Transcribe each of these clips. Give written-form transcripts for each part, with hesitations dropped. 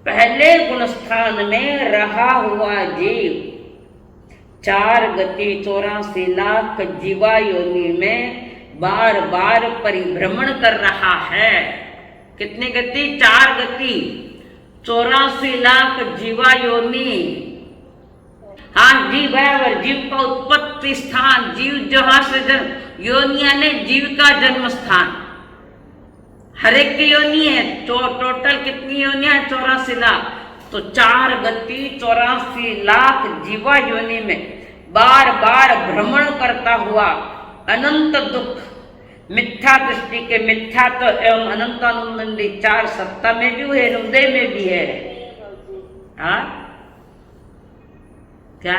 पहले गुणस्थान में रहा हुआ जीव 4 गति 84 लाख जीवा योनि में बार बार परिभ्रमण कर रहा है। कितनी गति? 4 गति 84 लाख जीवा योनि। हाँ जी बराबर, जीव का उत्पत्ति स्थान, जीव जहां से जन्म, योनिया ने जीव का जन्म स्थान, हर एक की योनि है। टोटल कितनी योनियां है? 84 लाख। तो 4 गति 84 लाख जीवा योनि में बार बार भ्रमण करता हुआ अनंत दुख, मिथ्या दृष्टि के मिथ्यात्व एवं अनंतानुबंधी 4 सत्ता में भी है, हृदय में भी है। हाँ क्या?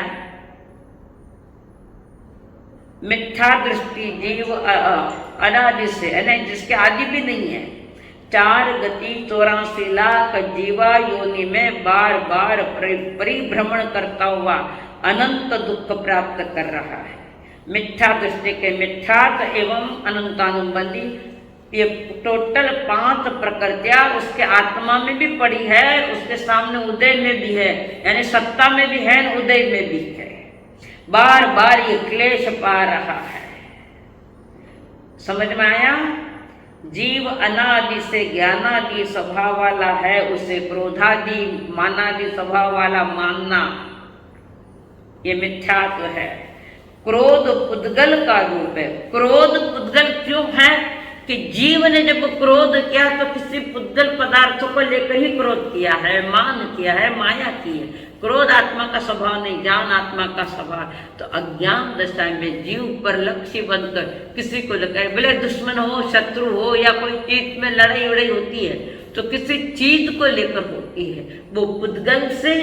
मिथ्या दृष्टि जीव अनादि से, जिसके आदि भी नहीं है। 4 गति 84 लाख जीवा योनि में बार बार परिभ्रमण करता हुआ अनंत दुख प्राप्त कर रहा है। मिथ्या दृष्टि के मिथ्यात्व एवं अनंतानुबंधी, ये टोटल 5 प्रकृतियां उसके आत्मा में भी पड़ी है, उसके सामने उदय में भी है, यानी सत्ता में भी है, उदय में भी है। बार बार ये क्लेश पा रहा है। समझ में आया? जीव अनादि से ज्ञानादि स्वभाव वाला है, उसे क्रोधादि मानादि स्वभाव वाला मानना ये मिथ्यात्व है। क्रोध पुद्गल का रूप है। क्रोध पुद्गल क्यों है? कि जीव ने जब क्रोध किया तो किसी पुद्गल पदार्थों को लेकर ही क्रोध किया है, मान किया है, माया की है। क्रोध आत्मा का स्वभाव नहीं, ज्ञान आत्मा का स्वभाव। तो अज्ञान दशा में जीव पर लक्ष्य बनकर किसी को लेकर, भले दुश्मन हो, शत्रु हो, या कोई चीज में लड़ाई उड़ाई होती है तो किसी चीज को लेकर होती है, वो पुद्गल से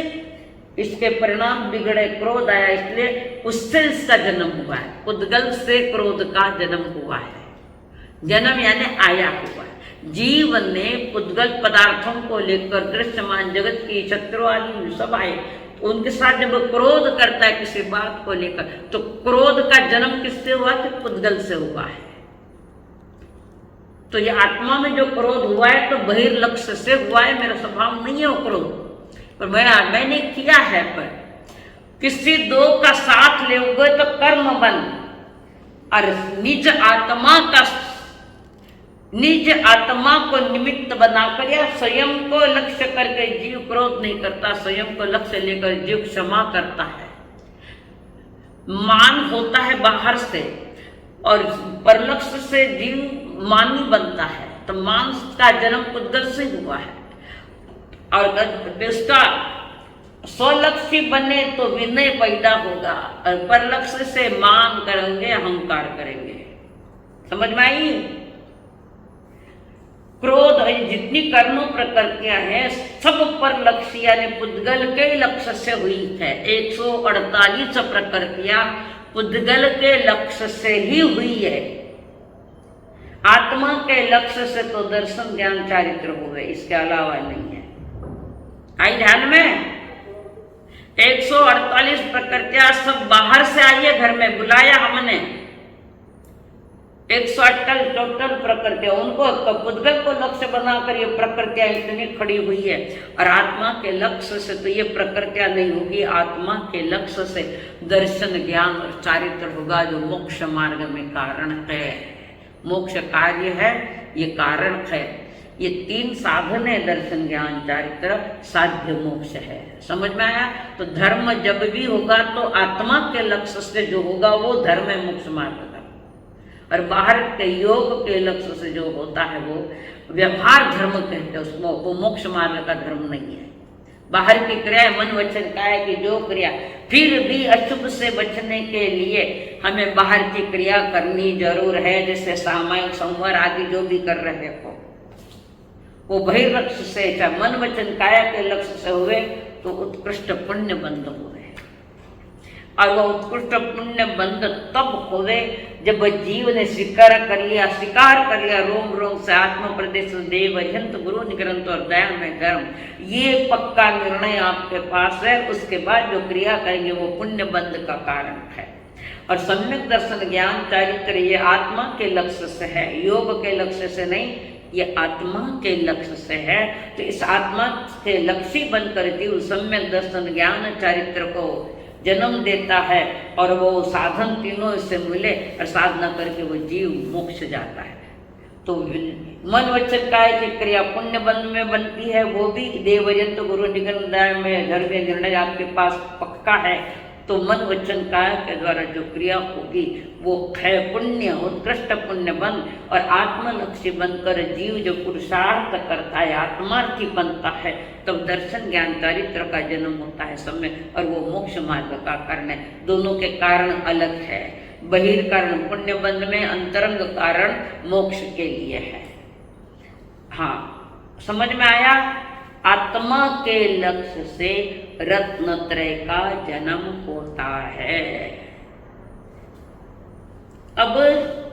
इसके परिणाम बिगड़े, क्रोध आया, इसलिए उससे इसका जन्म हुआ है। पुद्गल से क्रोध का जन्म हुआ है। जन्म यानी आया हुआ है। जीव ने पुद्गल पदार्थों को लेकर दृश्यमान जगत की शत्रु आदि सब आए, तो उनके साथ जब क्रोध करता है किसी बात को लेकर, तो क्रोध का जन्म किससे हुआ? कि पुद्गल से हुआ है। तो ये आत्मा में जो क्रोध हुआ है तो बहिर्लक्ष्य से हुआ है, मेरा स्वभाव नहीं है वो क्रोध, पर मैंने किया है। पर किसी 2 का साथ लोगे तो कर्म बन, और निज आत्मा को निमित्त बनाकर या स्वयं को लक्ष्य करके जीव क्रोध नहीं करता, स्वयं को लक्ष्य लेकर जीव क्षमा करता है। मान होता है बाहर से, और परलक्ष्य से जीव मानी बनता है। तो मान का जन्म पुद्गल से हुआ है, और उसका स्वलक्ष्य बने तो विनय पैदा होगा, और परलक्ष्य से मान करेंगे, अहंकार करेंगे। समझ में आई? क्रोध जितनी कर्म प्रकृतियां हैं सब पर लक्ष्य यानी पुद्गल के लक्ष्य से हुई है। 148 प्रकृतियां पुद्गल के लक्ष्य से ही हुई है। आत्मा के लक्ष्य से तो दर्शन ज्ञान चारित्र हुए, इसके अलावा नहीं है। आई ध्यान में? 148 प्रकृतियां सब बाहर से आई है, घर में बुलाया हमने। 148 टोटल प्रकृतियां, उनको पुद्गल को लक्ष्य बनाकर ये प्रकृतियां इतनी खड़ी हुई है, और आत्मा के लक्ष्य से तो ये प्रकृतियां नहीं होगी। आत्मा के लक्ष्य से दर्शन ज्ञान और चारित्र होगा, जो मोक्ष मार्ग में कारण है। मोक्ष कार्य है, ये कारण है। ये 3 साधन है, दर्शन ज्ञान चारित्र, साध्य मोक्ष है। समझ में आया? तो धर्म जब भी होगा तो आत्मा के लक्ष्य से जो होगा वो धर्म है, मोक्ष मार्ग का। और बाहर के योग के लक्ष्य से जो होता है वो व्यवहार धर्म कहते हैं, उसको वो मोक्ष मार्ग का धर्म नहीं है। बाहर की क्रिया मन वचन काया की जो क्रिया, फिर भी अशुभ से बचने के लिए हमें बाहर की क्रिया करनी जरूर है। जैसे सामायिक संवर आदि जो भी कर रहे हो, वो बहिर्लक्ष्य से, चाहे मन वचन काया के लक्ष्य से हुए तो उत्कृष्ट पुण्य बंध हुए। और वह उत्कृष्ट पुण्य बंध तब हुए जब जीव ने स्वीकार कर लिया रोम रोम से आत्म प्रदेश देव जंत गुरु निग्रंथ और दया में धर्म, ये पक्का निर्णय आपके पास है। उसके बाद जो क्रिया करेंगे वो पुण्य बंध का कारण है। और सम्यक दर्शन ज्ञान चारित्र ये आत्मा के लक्ष्य से है, योग के लक्ष्य से नहीं। ये आत्मा के लक्ष्य से है। तो इस आत्मा के लक्ष्य बनकर जीव सम्यक दर्शन ज्ञान चारित्र को जन्म देता है और वो साधन तीनों इससे मिले और साधना करके वो जीव मोक्ष जाता है। तो मन वचन काय की क्रिया पुण्य बंध में बनती है, वो भी देवयंत गुरु निगमदाय में धर्म निर्णय आपके पास पक्का है। तो मन वचन काय के द्वारा जो क्रिया होगी वो है पुण्य, उत्कृष्ट पुण्य बन और आत्मलक्ष्य बनकर जीव जो पुरुषार्थ करता है, आत्मार्थी बनता है, तब दर्शन ज्ञान चारित्र का जन्म होता है समय और वो मोक्ष मार्ग का कारण है। दोनों के कारण अलग है, बहिर्कारण पुण्य बंध में, अंतरंग कारण मोक्ष के लिए है। हाँ, समझ में आया? आत्मा के लक्ष्य से रत्नत्रय का जन्म होता है। अब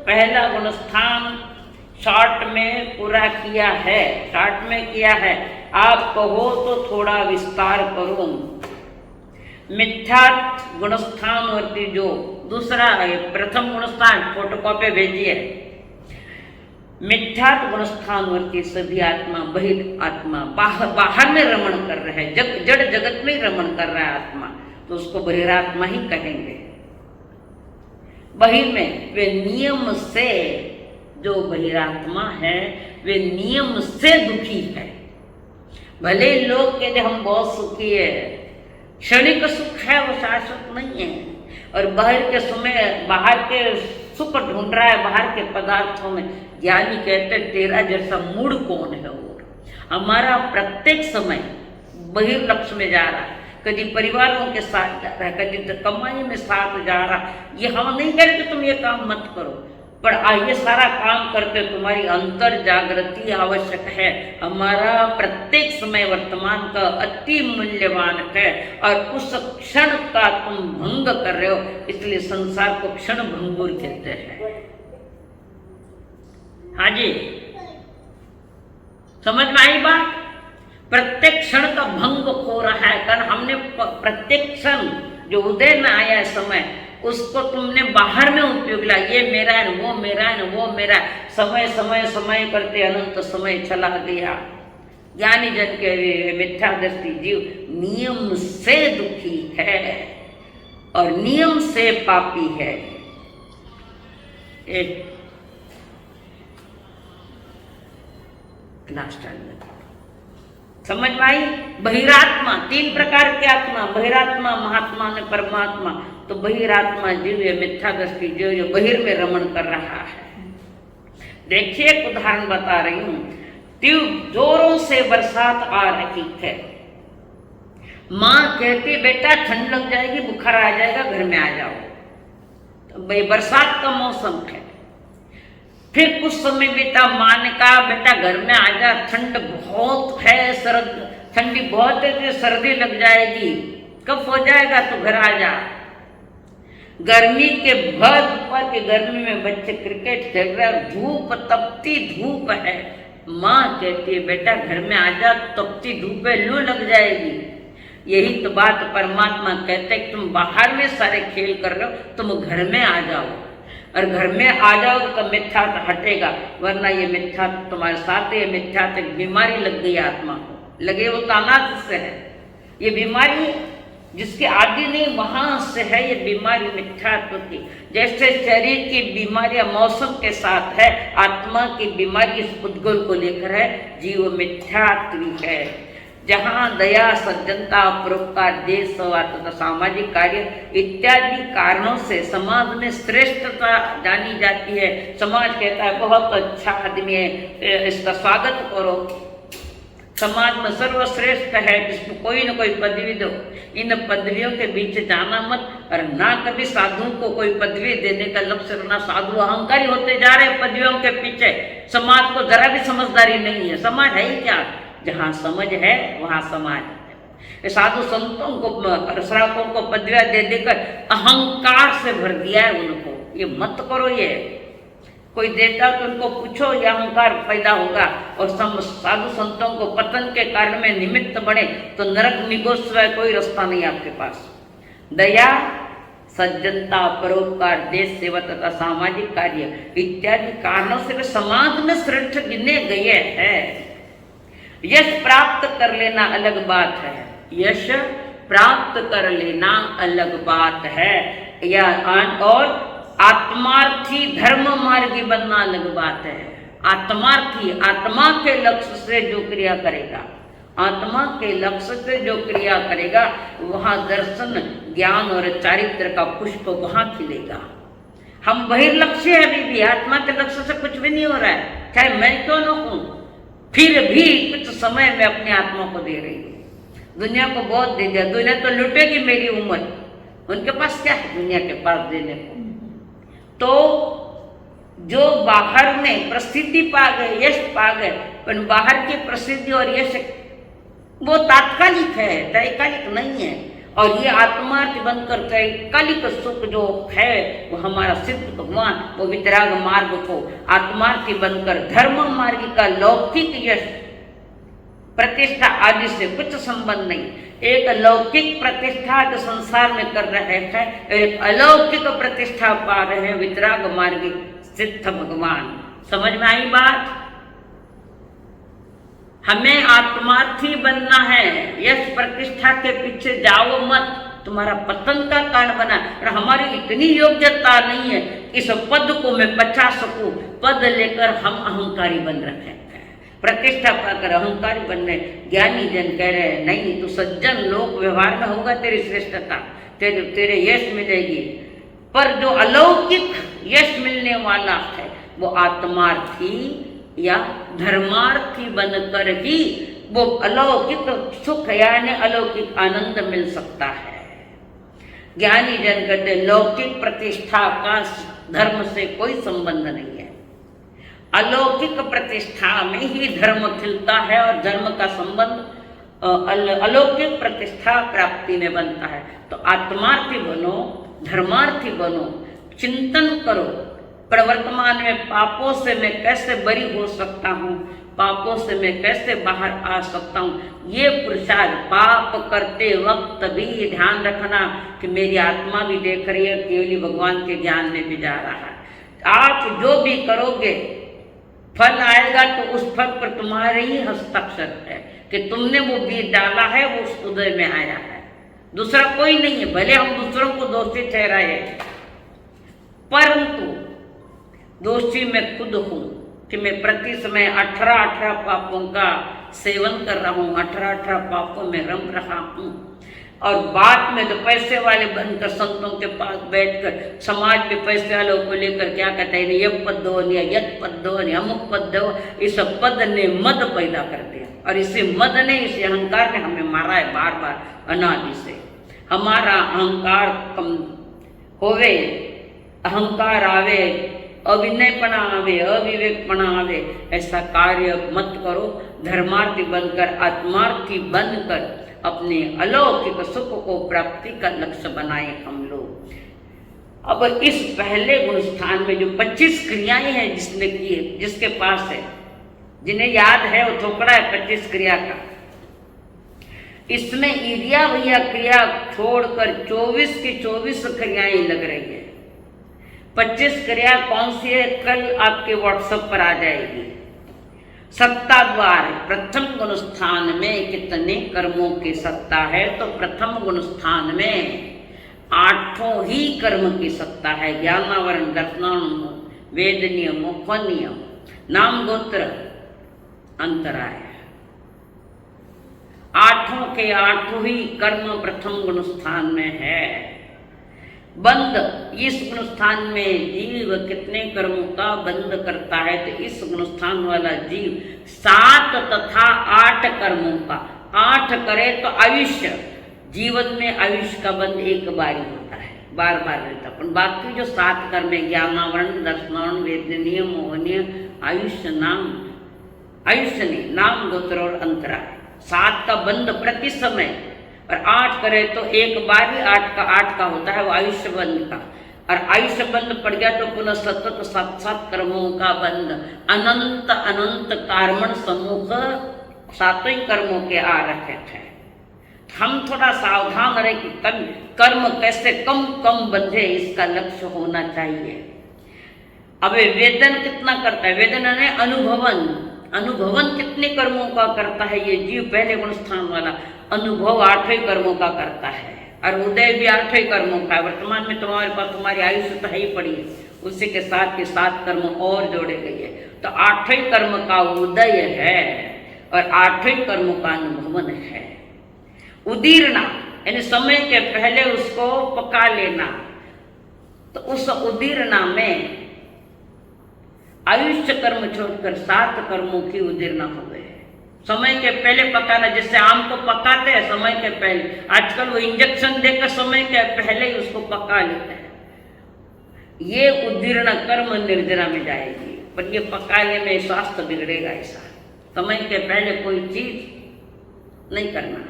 पहला गुणस्थान शॉर्ट में पूरा किया है, शॉर्ट में किया है। आप कहो तो थोड़ा विस्तार करूं। मिथ्यात् गुणस्थानवर्ती जो दूसरा है, प्रथम गुणस्थान फोटोकॉपी भेजिए। मिथ्यात् गुणस्थानवर्ती सभी आत्मा बहिर आत्मा बाहर में रमण कर रहे हैं, जड़ जगत में रमण कर रहा है आत्मा, तो उसको बहिरात्मा ही कहेंगे। बहिर में वे नियम से, जो बहिरात्मा है वे नियम से दुखी है। भले लोग कहते हम बहुत सुखी है, क्षणिक सुख है, वो शाश्वत नहीं है। और बाहर के सुख ढूंढ रहा है बाहर के पदार्थों में। ज्ञानी कहते तेरा जैसा मूड कौन है? और हमारा प्रत्येक समय बहिर्लक्ष्य में जा रहा है, कभी परिवारों के साथ जा रहा है, कभी कमाई में साथ जा रहा है। ये हम नहीं कह रहे कि तुम ये काम मत करो, पर ये सारा काम करते तुम्हारी अंतर जागृति आवश्यक है। हमारा प्रत्येक समय वर्तमान का अति मूल्यवान है और उस क्षण का तुम भंग कर रहे हो, इसलिए संसार को क्षण भंगुर कहते हैं। हाँ जी, समझ में आई बात? प्रत्येक क्षण का भंग हो रहा है, कारण हमने प्रत्येक क्षण जो उदय में आया है समय, उसको तुमने बाहर में उपयोग लिया। ये मेरा है, वो मेरा है, वो मेरा है। समय समय समय करते अनंत समय चला गया। ज्ञानी जन के मिथ्यादृष्टि जीव नियम से दुखी है और नियम से पापी है। एक लास्ट समझ में आई? बहिरात्मा, तीन प्रकार की आत्मा, बहिरात्मा, महात्मा ने परमात्मा। तो बहिरात्मा जीव है, मिथ्यादृष्टि जीव जो बहिर में रमण कर रहा है। देखिए एक उदाहरण बता रही हूं। जोरों से बरसात आ रही है, माँ कहती बेटा ठंड लग जाएगी, बुखार आ जाएगा, घर में आ जाओ। तो भाई बरसात का मौसम है। फिर कुछ समय बीता, माँ ने कहा बेटा घर में आ जा, ठंड बहुत है, ठंडी बहुत है, तो सर्दी लग जाएगी, कब हो जाएगा तो घर आ जा। गर्मी के भर दोपहर की गर्मी में बच्चे क्रिकेट खेल रहे हैं, धूप तपती धूप है। माँ कहती है बेटा घर में आ जा, तपती धूप है, लू लग जाएगी। यही तो बात परमात्मा कहते हैं, तुम बाहर में सारे खेल कर रहे हो, तुम घर में आ जाओ, और घर में आ जाओगे तो मिथ्या हटेगा, वरना ये मिथ्या तुम्हारे साथ, ये मिथ्या बीमारी लग गई आत्मा को, लगे वो तो अनाथ से है। ये बीमारी जिसके आदि नहीं वहां से है, ये बीमारी मिथ्यात्व की। जैसे शरीर की बीमारियां मौसम के साथ है, आत्मा की बीमारी इस उद्गल को लेकर है, जीव मिथ्यात्वी है। जहाँ दया, सज्जनता, परोपकार, देश सेवा तथा सामाजिक कार्य इत्यादि कारणों से समाज में श्रेष्ठता जानी जाती है। समाज कहता है बहुत अच्छा आदमी है, इसका स्वागत करो। समाज में सर्वश्रेष्ठ है, जिसको कोई न कोई पदवी दो। इन पदवियों के बीच जाना मत, और ना कभी साधुओं को कोई पदवी देने का लक्ष्य रखना। साधु अहंकारी होते जा रहे पदवियों के पीछे। समाज को जरा भी समझदारी नहीं है। समाज है ही क्या? जहाँ समझ है वहाँ समाज है। साधु संतों को, श्रावकों को पदवियां दे देकर अहंकार से भर दिया है उनको। ये मत करो। ये कोई देता तो उनको पूछो, ये अहंकार पैदा होगा। और साधु संतों को पतन के कारण में निमित्त बने तो नरक निगोस्व कोई रास्ता नहीं आपके पास। दया, सज्जनता, परोपकार, देश सेवा तथा सामाजिक कार्य इत्यादि कारणों से वे समाज में श्रेष्ठ गिने गए हैं। यश प्राप्त कर लेना अलग बात है, यश प्राप्त कर लेना अलग बात है, या और आत्मार्थी धर्म मार्गी बनना अलग बात है। आत्मार्थी, आत्मा के लक्ष्य से जो क्रिया करेगा, आत्मा के लक्ष्य से जो क्रिया करेगा, वहां दर्शन, ज्ञान और चारित्र का पुष्प वहां खिलेगा। हम बहिर्लक्ष्य है, अभी भी आत्मा के लक्ष्य से कुछ भी नहीं हो रहा है, चाहे मैं क्यों न हूं, फिर भी कुछ समय मैं अपनी आत्मा को दे रही हूं। दुनिया को बहुत दे दिया, दुनिया तो लुटेगी मेरी उम्र, उनके पास क्या है दुनिया के पास देने को। तो जो बाहर में प्रसिद्धि पा गए, यश पा गए, पर बाहर की प्रसिद्धि और यश वो तात्कालिक है, त्रैकालिक नहीं है। और ये आत्मार्थ बनकर त्रैकालिक सुख जो है वो हमारा सिद्ध भगवान, वो वितराग मार्ग को आत्मार्थी बनकर धर्म मार्ग का लौकिक यश, प्रतिष्ठा आदि से कुछ संबंध नहीं। एक लौकिक प्रतिष्ठा जो संसार में कर रहे हैं, एक अलौकिक प्रतिष्ठा पा रहे हैं वितराग मार्गी सिद्ध भगवान। समझ में आई बात? हमें आत्मार्थी बनना है, यश प्रतिष्ठा के पीछे जाओ मत, तुम्हारा पतन का कारण बना। और हमारी इतनी योग्यता नहीं है इस पद को मैं बचा सकूं, पद लेकर हम अहंकारी बन रखे हैं, प्रतिष्ठा पाकर अहंकारी बन रहे। ज्ञानी जन कह रहे हैं नहीं, तू सज्जन लोक व्यवहार में होगा तेरी श्रेष्ठता, तेरे यश मिलेगी। पर जो अलौकिक यश मिलने वाला है वो आत्मार्थी या धर्मार्थी बनकर ही वो अलौकिक सुख यानी अलौकिक आनंद मिल सकता है। ज्ञानी जन कहते लौकिक प्रतिष्ठा का धर्म से कोई संबंध नहीं है, अलौकिक प्रतिष्ठा में ही धर्म खिलता है और धर्म का संबंध अलौकिक प्रतिष्ठा प्राप्ति में बनता है। तो आत्मार्थी बनो, धर्मार्थी बनो, चिंतन करो प्रवर्तमान में पापों से मैं कैसे बरी हो सकता हूँ, पापों से मैं कैसे बाहर आ सकता हूँ। ये पुरुषार्थ पाप करते वक्त भी ध्यान रखना कि मेरी आत्मा भी देख रही है, केवली भगवान के ज्ञान में भी जा रहा है। आप जो भी करोगे फल आएगा तो उस फल पर तुम्हारे ही हस्ताक्षर है कि तुमने वो बीज डाला है, वो उस उदय में आया है, दूसरा कोई नहीं है। भले हम दूसरों को दोषी ठहराए, परंतु दोषी मैं खुद हूं कि मैं प्रति समय 18 पापों का सेवन कर रहा हूं, 18 पापों में रम रहा हूं। और बाद में तो पैसे वाले बनकर संतों के पास बैठकर समाज में पैसे वालों को लेकर क्या कहते हैं, ये पद दो, यद पद दो, अमुक पद दो। इस पद ने मद पैदा कर दिया और इसी मद ने, इस अहंकार ने हमें मारा है बार बार अनादि से। हमारा अहंकार कम होवे, अहंकार आवे, अविनयपना आवे, अविवेकपना आवे, ऐसा कार्य मत करो। धर्मार्थी बनकर, आत्मार्थी बनकर अपने अलौकिक सुख को प्राप्ति का लक्ष्य बनाए हम लोग। अब इस पहले गुण स्थान में जो 25 क्रियाएं हैं जिसने की है, जिसके पास है, जिन्हें याद है वो थोकड़ा है 25 क्रिया का, इसमें ईर्या भैया क्रिया छोड़कर 24 की 24 क्रियाएं लग रही है। 25 क्रिया कौन सी है, कल आपके व्हाट्सएप पर आ जाएगी। सत्ता द्वार, प्रथम गुण स्थान में कितने कर्मों की सत्ता है, तो प्रथम गुण स्थान में 8 ही कर्म की सत्ता है। ज्ञानावरण, दर्शनान, वेद नियम, उपवन नियम, नाम गोत्र, अंतराय, 8 के 8 ही कर्म प्रथम गुण स्थान में है। बंद, इस गुण स्थान में जीव कितने कर्मों का बंद करता है, तो इस गुण स्थान वाला जीव 7 तथा 8 कर्मों का, 8 करे तो आयुष्य, जीवन में आयुष्य का बंद एक बार ही होता है, बार बार रहता। पर बाकी जो 7 कर्म है, ज्ञानावरण, दर्शनावरण, वेद नियम, मोहनीय, आयुष्य, नाम, आयुष्य नहीं, नाम गोत्र और अंतराय, 7 का बंद प्रति समय। और 8 करे तो एक बार ही 8 का होता है वो आयुष्य बंद का। और आयुष्य बंद पड़ गया तो पुनः सतत 7 कर्मों का बंद, अनंत अनंत कार्मण समूह 7 कर्मों के आ रखे थे। हम थोड़ा सावधान रहे कि कर्म कैसे कम कम बंधे, इसका लक्ष्य होना चाहिए। अब वेदन कितना करता है, वेदन ने अनुभवन कितने कर्मों का करता है ये जीव, पहले गुण स्थान वाला अनुभव 8वें कर्मों का करता है, और उदय भी 8वें कर्मों का है। वर्तमान में तुम्हारे पास तुम्हारी आयुष्य तो है ही पड़ी है, उसी के साथ कर्म और जोड़े गए हैं, तो 8वें कर्म का उदय है और 8वें कर्म का अनुभवन है। उदीरना यानी समय के पहले उसको पका लेना, तो उस उदीरना में आयुष्य कर्म छोड़कर 7 कर्मों की उदीरना हो गए। समय के पहले पकाना, जिससे आम को पकाते हैं समय के पहले, आजकल वो इंजेक्शन देकर समय के पहले ही उसको पका लेते हैं। ये उदीर्ण कर्म निर्जरा में जाएगी, पर ये पकाने में स्वास्थ्य बिगड़ेगा। ऐसा समय के पहले कोई चीज नहीं करना,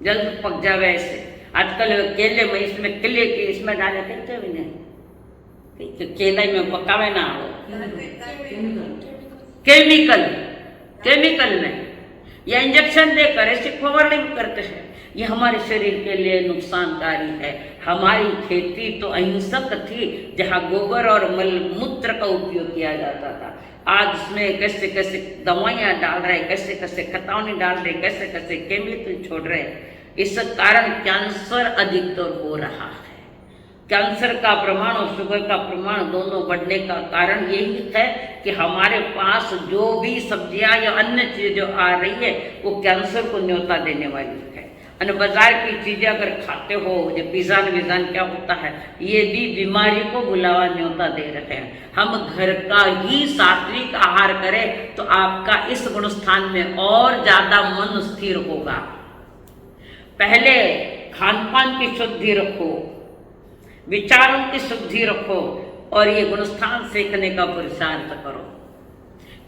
जल्द पक जावे। ऐसे आजकल केले में इसमें किले के इसमें डाले कहते भी नहीं, केला में पकावे ना हो, केमिकल में या इंजेक्शन देकर ऐसे फवारणी करते हैं। ये हमारे शरीर के लिए नुकसानकारी है। हमारी खेती तो अहिंसक थी, जहाँ गोबर और मल मूत्र का उपयोग किया जाता था। आज इसमें कैसे कैसे दवाइयाँ डाल रहे, कैसे कैसे खतौनी डाल रहे, कैसे कैसे केमिकल छोड़ रहे। इस कारण कैंसर अधिकतर हो रहा है। कैंसर का प्रमाण और शुगर का प्रमाण दोनों बढ़ने का कारण यही है कि हमारे पास जो भी सब्जियां या अन्य चीजें जो आ रही है वो कैंसर को न्योता देने वाली है। और बाजार की चीजें अगर खाते हो, जो पिज़्ज़ा विज़ान क्या होता है, ये भी बीमारी को बुलावा न्योता दे रहे हैं। हम घर का ही सात्विक आहार करें तो आपका इस गुण स्थान में और ज्यादा मन स्थिर होगा। पहले खान पान की शुद्धि रखो, विचारों की शुद्धि रखो, और ये गुणस्थान सीखने का पुरुषार्थ करो।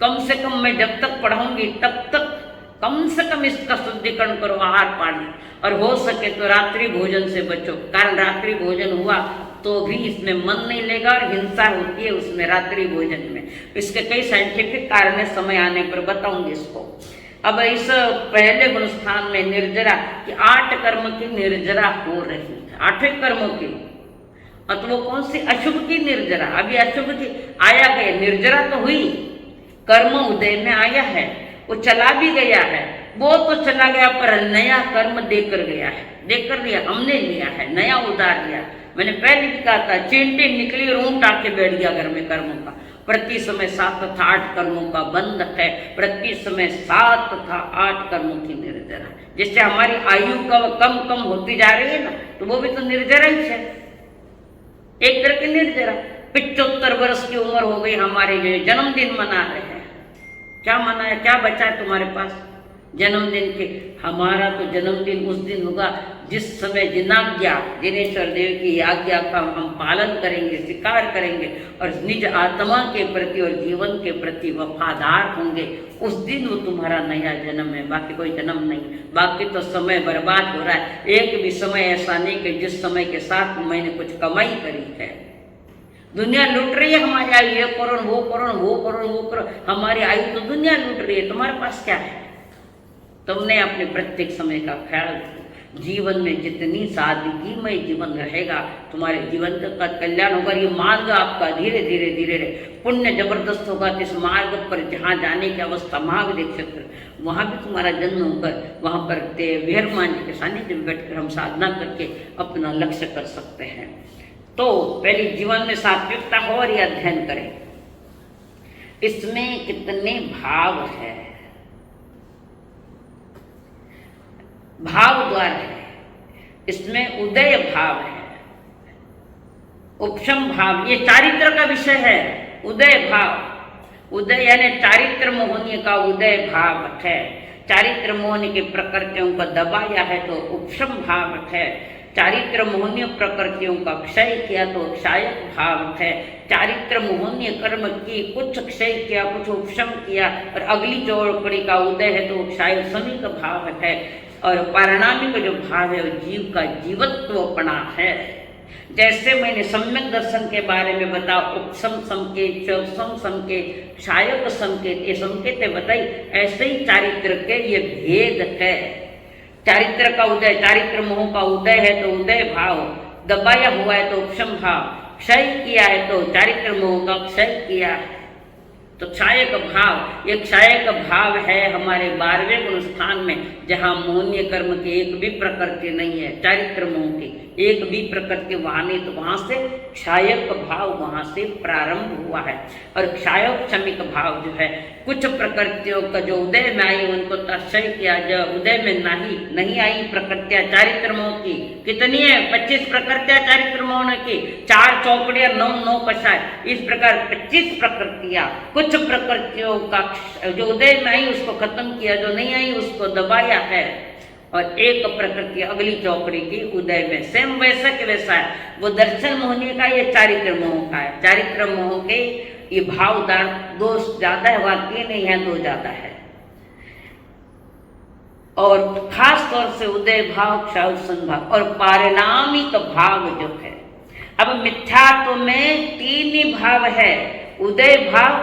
कम से कम मैं जब तक पढ़ाऊंगी तब तक कम से कम इसका शुद्धिकरण करो, आहार पानी, और हो सके तो रात्रि भोजन से बचो। कारण रात्रि भोजन हुआ तो भी इसमें मन नहीं लेगा और हिंसा होती है उसमें रात्रि भोजन में। इसके कई साइंटिफिक कारण है, समय आने पर बताऊंगी इसको। अब इस पहले गुण स्थान में निर्जरा की 8 कर्म की निर्जरा हो रही है, 8वें कर्मों की। और तो वो कौन सी? अशुभ की निर्जरा। अभी अशुभ की आया गया, निर्जरा तो हुई, कर्म उदय में आया है, वो चला भी गया है, वो तो चला गया, पर नया कर्म देकर गया है, देकर लिया, हमने लिया है, नया उदार लिया। मैंने पहले भी कहा था, चींटी निकली रूंट आके बैठ गया घर में कर्मों का। प्रति समय 7 तथा 8 कर्मों का बंध है, प्रति समय 7 तथा 8 कर्मों की निर्जरा। जिससे हमारी आयु कम कम होती जा रही है ना, तो वो भी तो निर्जरा ही है, एक तरह की निर्जरा। 75 वर्ष की उम्र हो गई, हमारे जो जन्मदिन मना रहे हैं, क्या मनाया, क्या बचा है तुम्हारे पास जन्मदिन के? हमारा तो जन्मदिन उस दिन होगा जिस समय जिनाज्ञा, जिनेश्वर देव की आज्ञा का हम पालन करेंगे, स्वीकार करेंगे और निज आत्मा के प्रति और जीवन के प्रति वफादार होंगे, उस दिन वो तुम्हारा नया जन्म है, बाकी कोई जन्म नहीं। बाकी तो समय बर्बाद हो रहा है। एक भी समय ऐसा नहीं कि जिस समय के साथ मैंने कुछ कमाई करी है। दुनिया लूट रही है हमारी आयु, ये करो वो करो वो करो वो करो, हमारी आयु तो दुनिया लूट रही है। तुम्हारे पास क्या है? तुमने अपने प्रत्येक समय का ख्याल रखो। जीवन में जितनी सादगीमय जीवन रहेगा, तुम्हारे जीवन का कल्याण होगा। ये मार्ग आपका धीरे धीरे धीरे पुण्य जबरदस्त होगा। इस मार्ग पर जहाँ जाने की अवस्था महावीर क्षेत्र, वहाँ भी तुम्हारा जन्म होकर वहाँ पर विहरमान जी के सानिध्य में बैठकर हम साधना करके अपना लक्ष्य कर सकते हैं। तो पहले जीवन में सात्विकता हो और ये अध्ययन करें। इसमें कितने भाव है, भाव द्वार है, इसमें उदय भाव है, उपशम भाव, ये चारित्र का विषय है। उदय भाव, उदय यानी चारित्र मोहनीय का उदय भाव है। चारित्र मोहनी की प्रकृतियों को दबाया है तो उपशम भाव है। चारित्र मोहनीय प्रकृतियों का क्षय किया तो क्षायक भाव है। चारित्र मोहनीय कर्म की कुछ क्षय किया, कुछ उपशम किया और अगली चौकड़ी का उदय है तो क्षाय समिक भाव है। और पारिणामिक जो भाव है वो जीव का जीवत्वपणा है। जैसे मैंने सम्यक दर्शन के बारे में बताया, उपशम संकेत, चौसम संकेत, क्षायक संकेत, ये संकेत बताई, ऐसे ही चारित्र के ये भेद है। चारित्र का उदय, चारित्र मोह का उदय है तो उदय भाव, दबाया हुआ है तो उपशम भाव, क्षय किया है तो चारित्र मोह का क्षय किया है तो क्षायक भाव। ये क्षायक भाव है हमारे 12वें गुण स्थान में, जहाँ मोहनीय कर्म की एक भी प्रकृति नहीं है, चारित्र मोह की एक भी प्रकृति वहाँ नहीं, तो वहाँ से क्षायक भाव वहाँ से प्रारंभ हुआ है। और क्षायक क्षमिक भाव जो है, कुछ प्रकृतियों का जो उदय में आई उनको तक्षय किया, जो उदय में नहीं आई प्रकृतियां चारित्र मोह की। कितनी है? 25 प्रकृतियां चारित्र मोह की, 4 चौकड़ियां 9 कषाय, इस प्रकार 25 प्रकृतियां। कुछ प्रकृतियों का जो उदय में आई उसको खत्म किया, जो नहीं आई उसको दबाया है, और एक प्रकृति अगली चौकड़ी की उदय में सेम वैसा के वैसा है। वो दर्शन मोहनी का, ये चारित्र मोह का है। चारित्र मोह के ये भाव दोष ज्यादा है, वाकई नहीं है, 2 ज्यादा है। और खास तौर से उदय भाव, क्षाउत्सन भाव और पारिणामिक भाव जो है। अब मिथ्यात्व में 3 ही भाव है, उदय भाव,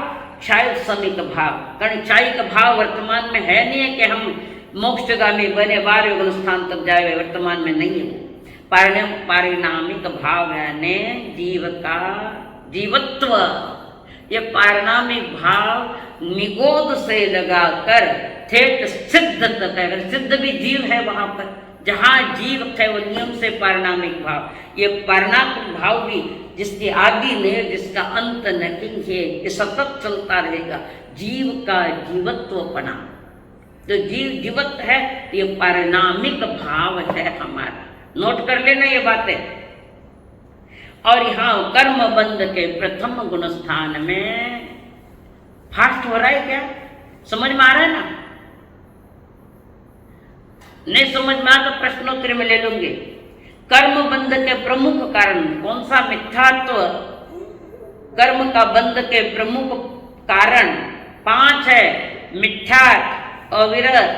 क्षायुत्सनिक भाव। कारण क्षायिक भाव वर्तमान में है नहीं है कि हम मोक्षगामी बने 12वें गुण स्थान तक जाए, वर्तमान में नहीं है वो। पारिणामिक भाव यानी जीव का जीवत्व, ये पारिणामिक भाव निगोद से लगाकर ठेठ सिद्ध तक है। सिद्ध भी जीव है वहां पर, जहां जीव है वो नियम से पारिणामिक भाव। ये पारिणामिक भाव भी जिसकी आदि नहीं, जिसका अंत नहीं है, ये सतत चलता रहेगा। जीव का जीवत्वपना, जो जीव जीवत है, ये पारिणामिक भाव है हमारा। नोट कर लेना ये बातें। और यहाँ कर्म बंध के प्रथम गुण स्थान में फास्ट हो रहा है क्या? समझ में आ रहा है ना? नहीं समझ में आ तो प्रश्नोत्तर में ले लूंगी। कर्म बंध के प्रमुख कारण कौन सा? मिथ्यात्व। कर्म का बंध के प्रमुख कारण 5 है, मिथ्या, अविरत,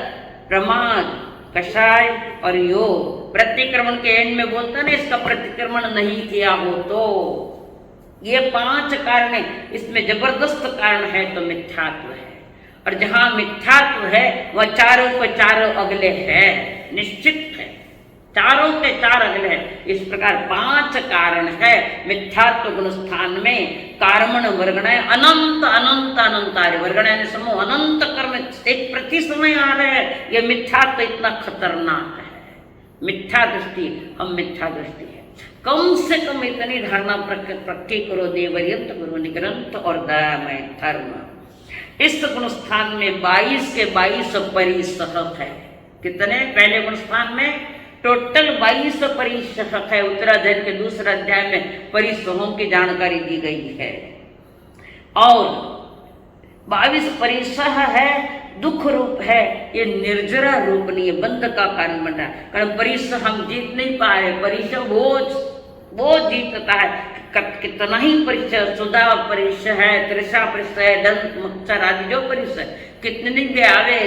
प्रमाद, कषाय और योग। प्रतिक्रमण के एंड में बोलता ना, इसका प्रतिक्रमण नहीं किया हो तो। ये 5 कारण है, इसमें जबरदस्त कारण है तो मिथ्यात्व है। और जहां मिथ्यात्व है वह चारों को चारों अगले है, निश्चित है, चारों के 4 अगले है। इस प्रकार 5 कारण है मिथ्यात्व गुण स्थान में। कार्मण वर्गणय अनंत अनंत अनंतार्य, वर्गणय समूह अनंत कर्म एक प्रति समय आ रहे हैं। ये मिथ्यात्व इतना खतरनाक है। मिथ्या दृष्टि, हम मिथ्या दृष्टि है। कम से कम इतनी धारणा प्रति करो, देवर्यंत गुरु निग्रंथ और दयामय धर्म। इस गुण स्थान में 22 के 22 परिसहक है। कितने? पहले गुण स्थान में टोटल 22 परिसहक है। उत्तराध्याय के दूसरे अध्याय में परिसहों की जानकारी दी गई है। और 22 परिसह है, दुख रूप है, ये निर्जरा रूप नहीं है, बंध का कारण बन रहा है। कारण परिसह हम जीत नहीं पा रहे, परिसह वो जीतता है। कितना ही परिसह, सुधा परिसह है, त्रिषा परिसह है, दंत मच्छर आदि जो परिसह, कितने भी आवे,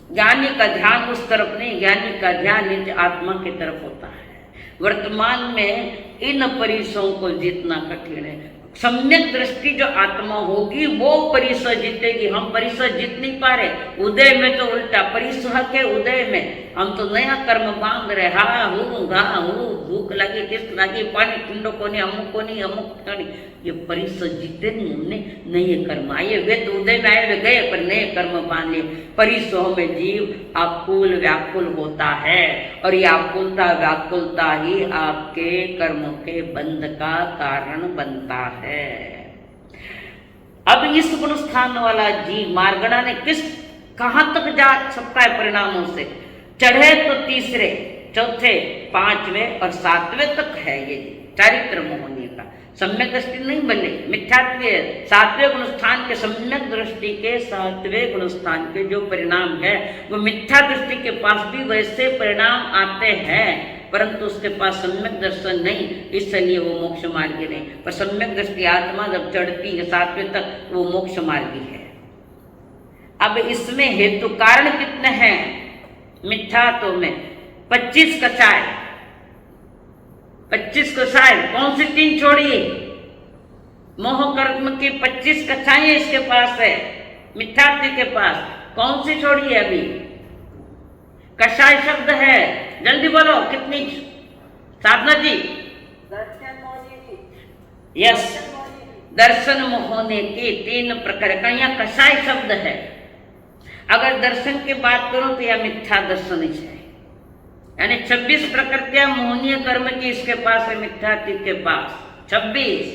ज्ञानी का ध्यान उस तरफ नहीं, ज्ञानी का ध्यान नित्य आत्मा की तरफ होता है। वर्तमान में इन परिसरों को जीतना कठिन है। सम्यक दृष्टि जो आत्मा होगी वो परिसर जीतेगी। हम परिसर जीत नहीं पा रहे। उदय में तो उल्टा, परिसर के उदय में हम तो नया कर्म बांध रहे, हा हूँ घा हूँ, भूख लगी, किस लगी, पानी ठंडो को नहीं, अमुक को नहीं, अमुक को नहीं। ये परिसर जीते नहीं हमने, नए कर्म आए। वे तो उदय में आए, वे गए, पर नए कर्म बांध लिए। परिसरों में जीव आकुल व्याकुल होता है, और ये आकुलता व्याकुलता ही आपके कर्मों के बंध का कारण बनता है। अब इस गुण स्थान वाला जीव मार्गणा ने कहां तक जा सकता है? परिणामों से चढ़े तो तीसरे, चौथे, 5वें और 7वें तक है। ये चारित्र मोहनीय का सम्यक दृष्टि नहीं बने, मिथ्यात्व। 7वें गुण स्थान के सम्यक दृष्टि के 7वें गुण स्थान के जो परिणाम है वो मिथ्या दृष्टि के पास भी वैसे परिणाम आते हैं, परंतु उसके पास सम्यक दर्शन नहीं, इसलिए वो मोक्ष मार्गी नहीं। पर सम्यक दृष्टि आत्मा जब चढ़ती है 7वें तक, वो मोक्ष मार्गी है। अब इसमें हेतु कारण कितने हैं? मिथ्यात्व में 25 कषाय, 25 कषाय। कौन सी 3 छोड़िए? मोह कर्म की 25 कषाएं इसके पास है, मिथ्यात्व के पास। कौन सी छोड़ी है? अभी कषाय शब्द है, जल्दी बोलो कितनी, साधना जी। यस, दर्शन मोहने के 3 प्रकार का यहाँ कषाय शब्द है। अगर दर्शन की बात करूं तो यह मिथ्या दर्शन ही है, यानी 26 प्रकृतियां मोहनीय कर्म की इसके पास है, मिथ्यात्व के पास 26,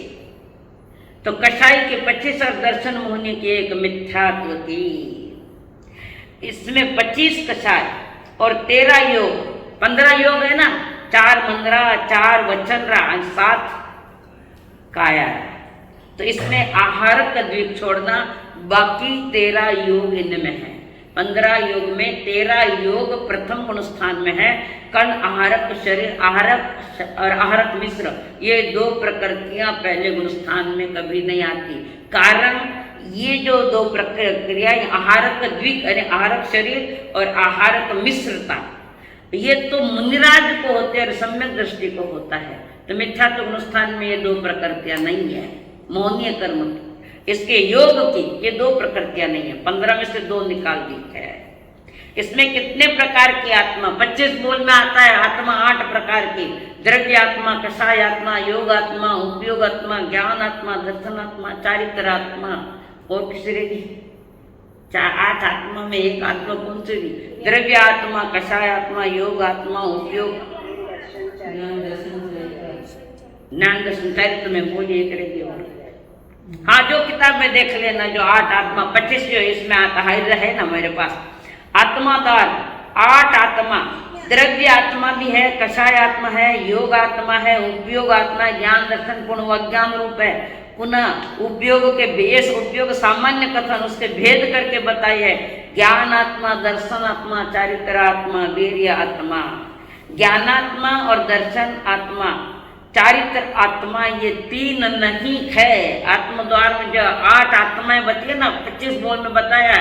तो कषाय के 25 और दर्शन मोहनी की 1 मिथ्यात्व की। इसमें 25 कषाय और 13 योग, 15 योग है ना, 4 मंद्रा, 4 वचन, 7 काया है। तो इसमें आहार का द्वीप छोड़ना, बाकी 13 योग इनमें है। 15 योग में 13 योग प्रथम गुण स्थान में है। कर्ण, आहारक शरीर, आहारक और आहारक मिश्र, ये 2 प्रकृतियां पहले गुण स्थान में कभी नहीं आती। कारण ये जो 2 प्रक्रियाएं, आहारक द्विक यानी आहारक शरीर और आहारक मिश्रता, ये तो मुनिराज को होते हैं और सम्यक दृष्टि को होता है। तो मिथ्या तो गुण स्थान में ये 2 प्रकृतियां नहीं है, मोहनीय कर्म की। इसके योग की ये 2 प्रकृतियां नहीं है, 15 में से 2 निकाल दी है। इसमें कितने प्रकार की आत्मा, 25 बोल में आता है आत्मा 8 प्रकार की, द्रव्य आत्मा, कषाय आत्मा, योग आत्मा, उपयोग आत्मा, ज्ञान आत्मा, दर्शन आत्मा, चारित्र आत्मा, और किसी रही 8 आत्मा में 1 आत्मा कौन सी? द्रव्य आत्मा, कषाय आत्मा, योग आत्मा, उपयोग, ज्ञान दर्शन चारित्र में बोलिए करेगी। और हाँ, जो किताब में देख लेना, जो 8 आत्मा 25 जो इसमें आता है ना मेरे पास, आत्मादार 8 आत्मा, द्रव्य आत्मा भी है, कषाय आत्मा है, योग आत्मा है, उपयोग आत्मा, ज्ञान दर्शन पूर्ण अज्ञान रूप है। पुनः उपयोग के भेष, उपयोग सामान्य कथन, उसके भेद करके बताई है। ज्ञान आत्मा, दर्शन आत्मा, चारित्र आत्मा, वीर्य आत्मा। ज्ञानात्मा और दर्शन आत्मा, चारित्र आत्मा, ये 3 नहीं है। आत्मद्वार में जो 8 आत्माएं बताइए ना, 25 बोल में बताया,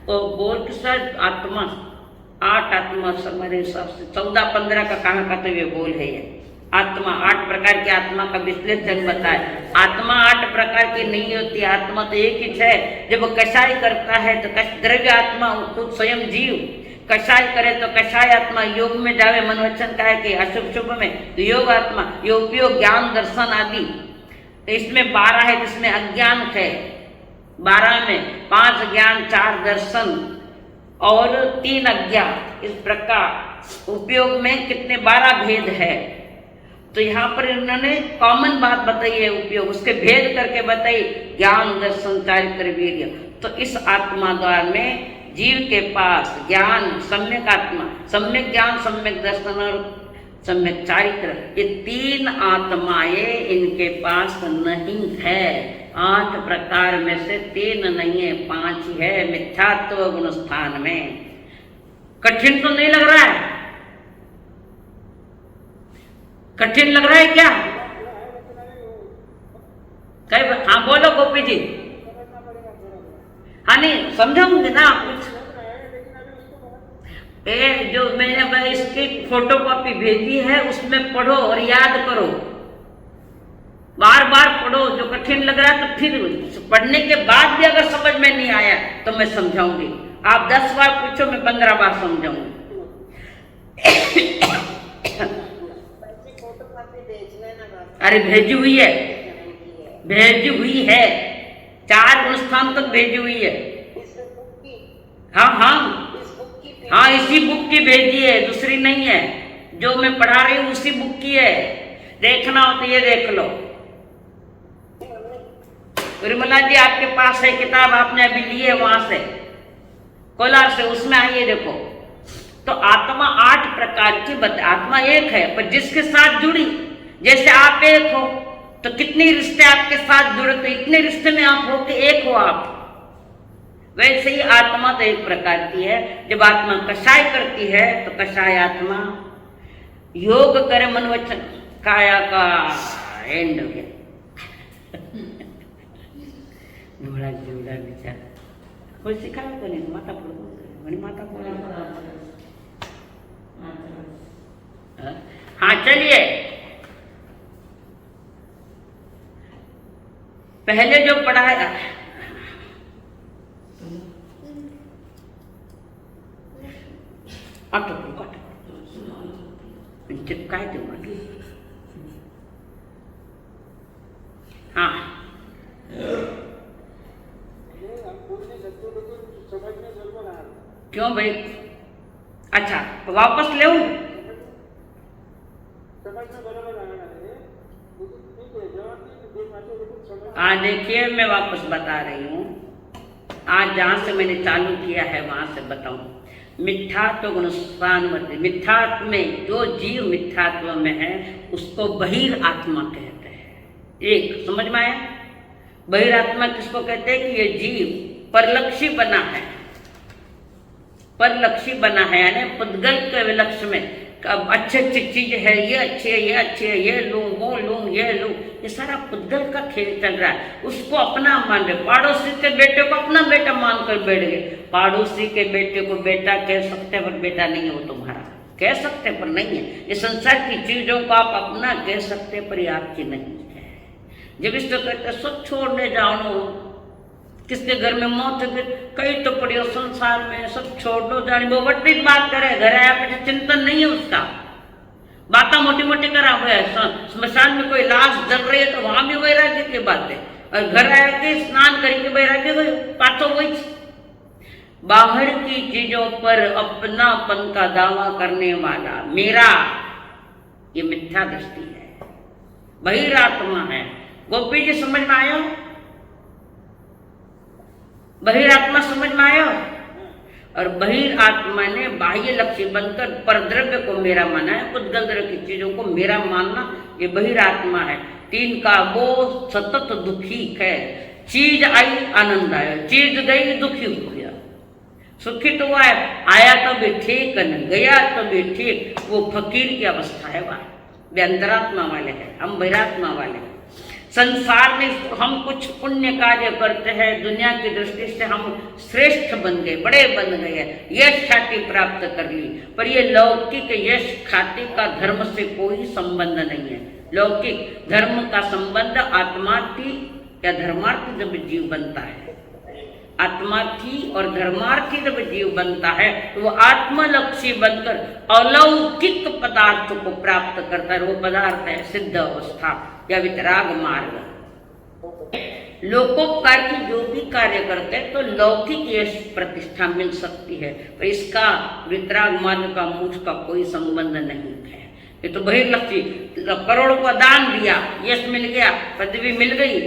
वो बोल के सर आत्मा 8 आत्मा मेरे हिसाब से 14-15 का कहाँ का तो ये बोल है। ये आत्मा 8 प्रकार की आत्मा का विश्लेषण बताए। आत्मा 8 प्रकार की नहीं होती, आत्मा तो एक ही है। जब वो कषाय करता है तो द्रव्य आत्मा खुद स्वयं जीव, कषाय करे तो कषाय आत्मा, योग में जावे मन वचन का है कि अशुभ शुभ में, तो योग आत्मा, ये उपयोग ज्ञान दर्शन आदि। तो इसमें 12 है जिसमें अज्ञान है, 12 में 5 ज्ञान, 4 दर्शन और 3 अज्ञान। इस प्रकार उपयोग में कितने 12 भेद है। तो यहाँ पर इन्होंने कॉमन बात बताई है, उपयोग उसके भेद करके बताई, ज्ञान दर्शन चारित्र वीर्य। तो इस आत्मा द्वार में जीव के पास ज्ञान, सम्यक आत्मा, सम्यक ज्ञान, सम्यक दर्शन और सम्यक चारित्र, ये 3 आत्माएं इनके पास नहीं है। 8 प्रकार में से 3 नहीं है, 5 है मिथ्यात्व गुण स्थान में। कठिन तो नहीं लग रहा है? कठिन लग रहा है क्या? हाँ बोलो गोपी जी। हाँ नहीं समझाऊंगी ना कुछ। जो मैंने इसकी फोटो कॉपी भेजी है उसमें पढ़ो और याद करो, बार बार पढ़ो। जो कठिन लग रहा है तो फिर पढ़ने के बाद भी अगर समझ में नहीं आया तो मैं समझाऊंगी। आप 10 बार पूछो, मैं 15 बार समझाऊंगी। अरे भेजी हुई है, भेजी हुई है, 4 गुणस्थान तक भेजी हुई है। हाँ हाँ हाँ, इसी बुक की भेजी है, दूसरी नहीं है। जो मैं पढ़ा रही हूँ उसी बुक की है। देखना हो तो ये देख लो। विमला जी आपके पास है किताब, आपने अभी ली है वहां से, कोलार से, उसमें आइए देखो। तो आत्मा 8 प्रकार की आत्मा एक है, पर जिसके साथ जुड़ी, जैसे आप एक हो तो कितने रिश्ते आपके साथ जुड़े, तो इतने रिश्ते में आप हो कि एक हो आप। वैसे ही आत्मा तो एक प्रकार की है। जब आत्मा कषाय करती है तो कषाय आत्मा, योग करे मन वचन काया का एंड हो गया। जोड़ा जोड़ा विचार कोई सिखाया तो नहीं, माता पढ़ो, माता पढ़ो। हाँ चलिए, पहले जो पढ़ाया चिपकाए थे हाँ क्यों भाई? अच्छा तो वापस ले हाँ देखिए मैं वापस बता रही हूँ। आज जहाँ से मैंने चालू किया है वहां से बताऊं। मिथ्यात्व गुणस्थानवर्ती, मिथ्यात्व में जो जीव मिथ्यात्व में है उसको बहिरात्मा कहते हैं। एक समझ में आया? बहिरात्मा किसको कहते हैं कि ये जीव परलक्षी बना है, परलक्षी बना है यानी पुद्गल के लक्ष्य में अब अच्छी अच्छी चीज है, ये अच्छी है, ये अच्छी है, ये लूं वो लूं ये लूं, ये सारा पुद्गल का खेल चल रहा है। उसको अपना मान रहे, पड़ोसी के बेटे को अपना बेटा मानकर बैठ गए। पड़ोसी के बेटे को बेटा कह सकते हैं पर बेटा नहीं है वो तुम्हारा, कह सकते पर नहीं है। ये संसार की चीजों को आप अपना कह सकते पर ये आपकी नहीं है। जब इसको कहते सब छोड़ने जाओ ना, किसके घर में मौत है कई तो पड़ी संसार में, सब छोड़ दो जाने वो बड़ी बात करे। घर आया पीछे चिंतन नहीं है उसका, बातें मोटी मोटी करा हुआ है। स्मशान में कोई लाश जल रही है तो वहां भी वैराग्य की बात है, और घर आया के स्नान करके वैराग्य पाछो वही। बाहर की चीजों पर अपनापन का दावा करने वाला मेरा, ये मिथ्या दृष्टि है, बहिरात्मा है। गोपी जी समझ में आया? बहिरात्मा समझ में आया? और बहिरात्मा ने बाह्य लक्ष्य बनकर परद्रव्य को मेरा माना है, पुद्गल द्रव्य की चीजों को मेरा मानना, ये बहिरात्मा है। तीन का वो सतत दुखी है। चीज आई आनंद आया, चीज गई दुखी हो गया। सुखी तो हुआ है, आया तो भी ठीक नहीं, गया तो भी ठीक, वो फकीर की अवस्था है। वह वे अंतरात्मा वाले हैं, हम बहिरात्मा वाले हैं। संसार में हम कुछ पुण्य कार्य करते हैं, दुनिया की दृष्टि से हम श्रेष्ठ बन गए, बड़े बन गए, यश ख्याति प्राप्त कर ली, पर ये लौकिक यश ख्याति का धर्म से कोई संबंध नहीं है। लौकिक धर्म का संबंध आत्मार्थी या धर्मार्थी जब जीव बनता है, आत्मार्थी और धर्मार्थी जब जीव बनता है तो वो आत्मलक्षी बनकर अलौकिक पदार्थ को प्राप्त करता है। वो पदार्थ है सिद्ध अवस्था या वितराग मार्ग। लोकोपकार की जो भी कार्य करते हैं तो लौकिक यश प्रतिष्ठा मिल सकती है, पर इसका वितराग मार्ग का मोक्ष का कोई संबंध नहीं है। ये तो बहिर्लक्षी, करोड़ों का दान दिया, यश मिल गया, पदवी मिल गई।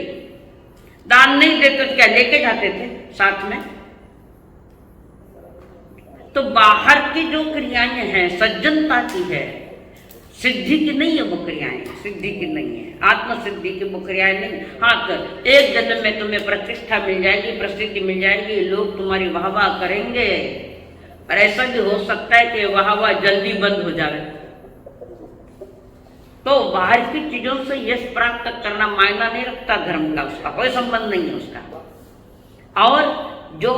दान नहीं देते तो क्या लेके जाते थे साथ में? तो बाहर की जो क्रियाएं हैं सज्जनता की है, सिद्धि की नहीं है वो क्रियाएं, सिद्धि की नहीं है, आत्म सिद्धि की वो क्रियाएं नहीं। हाँ कर एक जन्म में तुम्हें प्रतिष्ठा मिल जाएगी, प्रसिद्धि मिल जाएगी, लोग तुम्हारी वाहवाह करेंगे, और ऐसा भी हो सकता है कि वाहवाह जल्दी बंद हो जाए। तो बाहर की चीजों से यश प्राप्त करना मायना नहीं रखता धर्म का, उसका कोई संबंध नहीं है उसका। और जो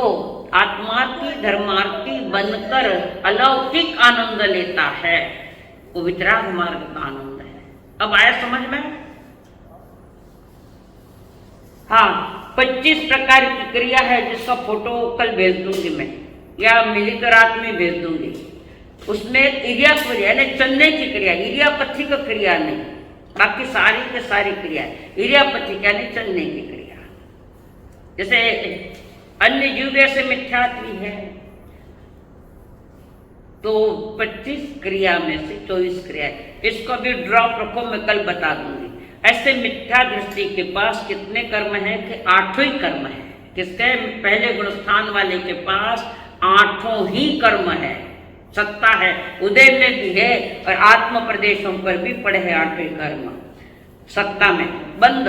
आत्मार्थी धर्मार्थी बनकर अलौकिक आनंद लेता है वो वितराग मार्ग का आनंद है। अब आया समझ में? हाँ 25 प्रकार की क्रिया है जिसका फोटो कल भेज दूंगी मैं, या मिली तो रात में भेज दूंगी। उसमें इरिया क्रिया यानी चलने की क्रिया, इरियापथी का क्रिया नहीं, बाकी सारी के सारी क्रिया इरियापथी यानी चलने की क्रिया। जैसे अन्य जीव ऐसे मिथ्यात्वी है तो 25 क्रिया में से 24 क्रिया है। इसको भी ड्रॉप रखो, मैं कल बता दूंगी। ऐसे मिथ्या दृष्टि के पास कितने कर्म है कि 8 ही कर्म है। किसके? पहले गुणस्थान वाले के पास 8 ही कर्म है, सत्ता है, उदय में भी है और आत्म प्रदेशों पर भी पड़े हैं 8 कर्म सत्ता में बंद।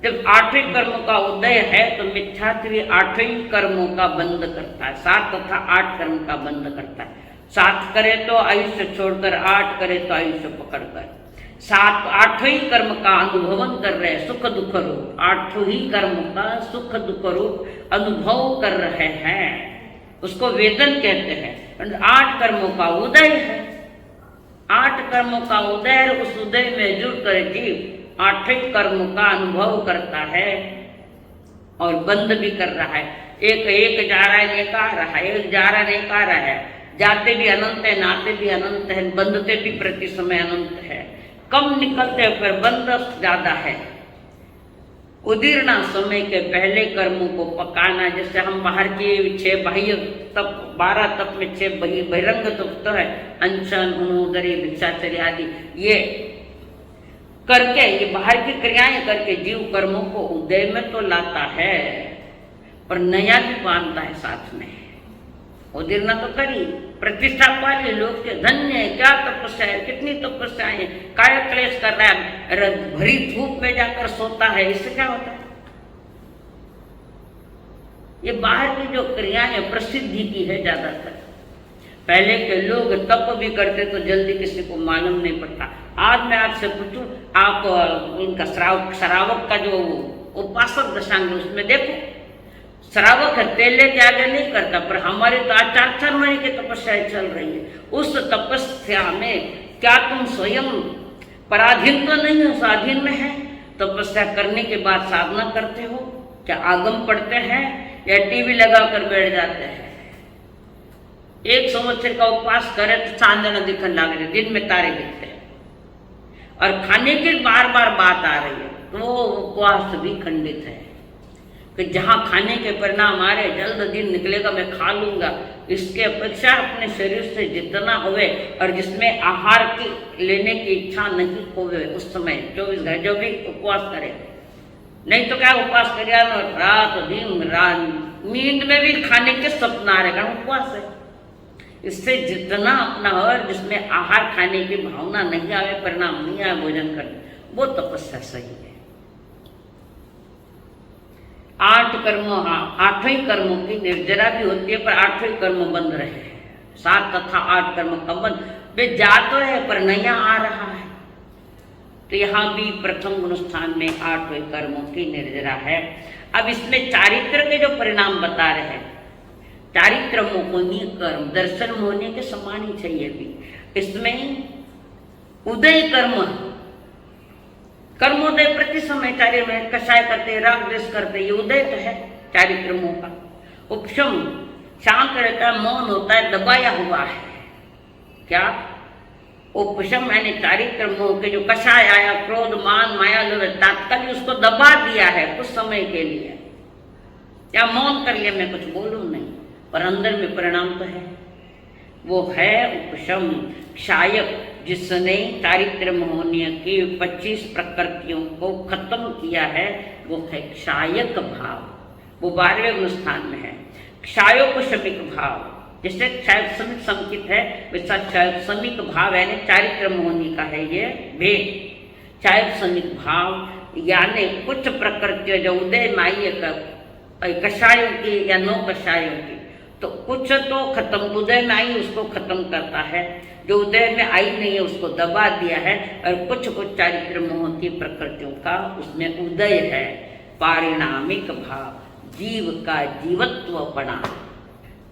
जब 8 कर्म का उदय है तो मिथ्यात्वी 8 कर्मों का बंद करता है, 7 तथा 8 कर्म का बंद करता है। 7 करे तो आयुष्य छोड़कर, 8 करे तो आयुष्य पकड़कर, 8 ही कर्म का अनुभवन कर रहे हैं, सुख दुख रूप 8 ही कर्म का सुख दुख रूप अनुभव कर रहे हैं, उसको वेदन कहते हैं। 8 कर्मों का उदय है, 8 कर्मों का उदय है, उस उदय में जुड़कर जीव 8 ही कर्मों का अनुभव करता है और बंद भी कर रहा है। एक जा रहा है, एक आ रहा है, एक जा रहा है, एक आ रहा है। जाते भी अनंत है, नाते भी अनंत है, बंधते भी प्रति समय अनंत है, कम निकलते पर बंध ज्यादा है। उदीर्णा समय के पहले कर्मों को पकाना, जैसे हम बाहर के 6 बाह्य तप, 12 तप में 6 बहिरंग तप तो है, अनशन, उदरी, भिक्षाचर्य आदि, ये करके, ये बाहर की क्रियाएं करके जीव कर्मों को उदय में तो लाता है, पर नया भी बांधता है साथ में। उदीर्णा तो करी, प्रतिष्ठा पाली, लोग के धन्य है, क्या तपस्या है, कितनी तपस्या है, काय क्लेश कर रहा है, भरी धूप में जाकर सोता है, इससे क्या होता है? ये बाहर की जो क्रियाएं प्रसिद्धि की है ज्यादातर। पहले के लोग तप भी करते तो जल्दी किसी को मालूम नहीं पड़ता। आज मैं आपसे पूछूं, आप इनका श्रावक का जो उपासक दशांग उसमें देखो, श्रावक है, तेल लेके आगे नहीं करता, पर हमारे तो आज 4-4 महीने की तपस्याएं चल रही है। उस तपस्या में क्या तुम स्वयं पराधीन तो नहीं हो, स्वाधीन में है? तपस्या करने के बाद साधना करते हो क्या? आगम पढ़ते हैं या टीवी लगा कर बैठ जाते हैं? 1 संवत्सर का उपवास करे तो चांदना दिखने लगे, दिन में तारे दिखते हैं, और खाने की बार बार बात आ रही है, तो वो उपवास भी खंडित है। कि जहाँ खाने के परिणाम आ रहे, जल्द दिन निकलेगा मैं खा लूंगा, इसके अपेक्षा अपने शरीर से जितना होवे और जिसमें आहार की लेने की इच्छा नहीं होवे, उस समय 24 घंटे जो भी उपवास करे। नहीं तो क्या उपवास कर, रात दिन रात नींद में भी खाने के सपना आ रहे, उपवास है। इससे जितना अपना और जिसमें आहार खाने की भावना नहीं आवे, परिणाम नहीं आए भोजन करने, वो तपस्या सही है। 8 कर्मों, 8वें कर्मों की निर्जरा भी होती है, पर 8वें कर्म बंद रहे। 7 तथा 8 कर्म का बंद, वे जा तो है पर नया आ रहा है। तो यहाँ भी प्रथम गुण स्थान में 8वें कर्मों की निर्जरा है। अब इसमें चारित्र के जो परिणाम बता रहे हैं, चारित्र मोहनी कर्म दर्शन मोहनी के समान ही चाहिए भी। इसमें उदय कर्म, कर्मोदय प्रति समय कार्य में कषाय करते, राग द्वेष करते, ये उदय तो है चारित्रमों का। उपशम शांत रहता है, मौन होता है, दबाया हुआ है। क्या उपशम यानी चारित्र मोह के जो कषाय आया, क्रोध मान माया लोभ, तात्कालिक उसको दबा दिया है कुछ समय के लिए, या मौन कर लिया, मैं कुछ बोलूं नहीं, पर अंदर में परिणाम तो है। वो है उपशम। क्षायक, जिसने चारित्र मोहनीय की 25 प्रकृतियों को खत्म किया है, वो है क्षायक भाव। वो 12वें गुण स्थान में है। क्षायोपशमिक भाव, जिससे क्षायोपशमिक संकित है, वैसा क्षायोपशमिक भाव यानी चारित्र मोहनी का है ये भेद। क्षायोपशमिक भाव यानी कुछ प्रकृतियों जो उदय माई कषायों की या 9 कषायों की, तो कुछ तो खत्म, उदय में आई उसको खत्म करता है, जो उदय में आई नहीं है उसको दबा दिया है, और कुछ कुछ चारित्र मोह की प्रकृतियों का उसमें उदय है। पारिणामिक भाव, जीव का जीवत्व पड़ा,